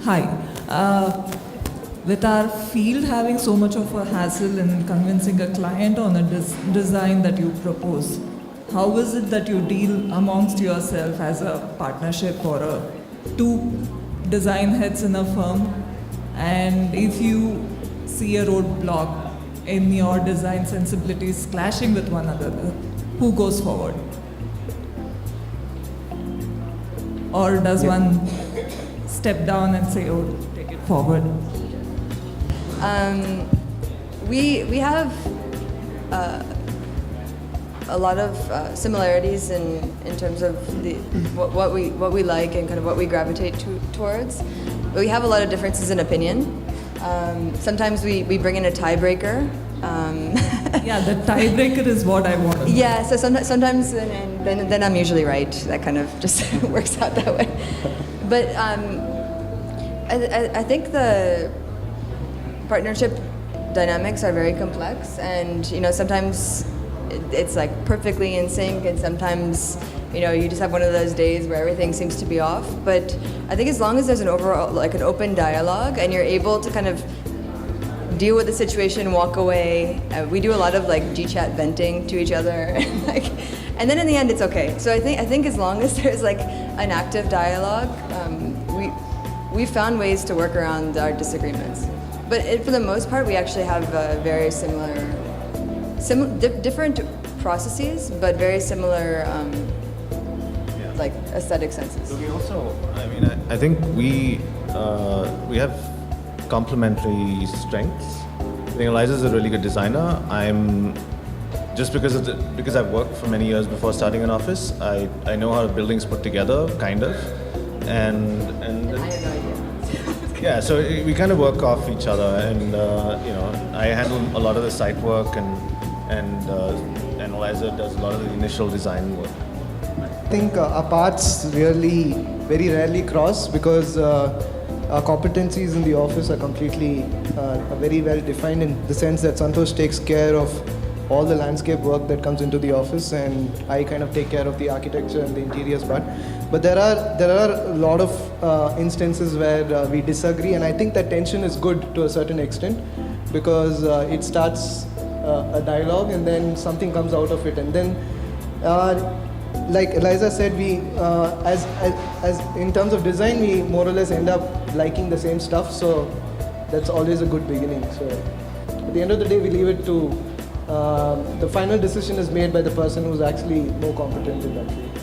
Hi. With our field having so much of a hassle in convincing a client on a design that you propose, how is it that you deal amongst yourself as a partnership or two design heads in a firm? And if you see a roadblock in your design sensibilities clashing with one another, who goes forward? Or does one step down and say, oh, take it forward? We have a lot of similarities in terms of what we like and kind of what we gravitate towards. But we have a lot of differences in opinion. Sometimes we bring in a tiebreaker. Yeah, the tiebreaker is what I want. Yeah, so sometimes and then I'm usually right. That kind of just works out that way. But I think the partnership dynamics are very complex, and sometimes it's like perfectly in sync, and sometimes you just have one of those days where everything seems to be off. But I think as long as there's an overall an open dialogue and you're able to kind of deal with the situation, walk away. We do a lot of GChat venting to each other, and then in the end it's okay. So I think as long as there's an active dialogue, we found ways to work around our disagreements. But for the most part, we actually have very different processes, but very similar aesthetic senses. So we also, I think we have complementary strengths. I think Eliza's a really good designer. I'm just because I've worked for many years before starting an office. I know how buildings put together, kind of, and I have no idea. yeah. So we kind of work off each other, and I handle a lot of the site work, and Eliza does a lot of the initial design work. I think our paths very rarely cross because our competencies in the office are completely very well defined in the sense that Santosh takes care of all the landscape work that comes into the office, and I kind of take care of the architecture and the interiors part. But there are a lot of instances where we disagree, and I think that tension is good to a certain extent because it starts a dialogue and then something comes out of it, and then like Eliza said, we as in terms of design, we more or less end up liking the same stuff, so that's always a good beginning. So at the end of the day, we leave it to the final decision is made by the person who's actually more competent in that field.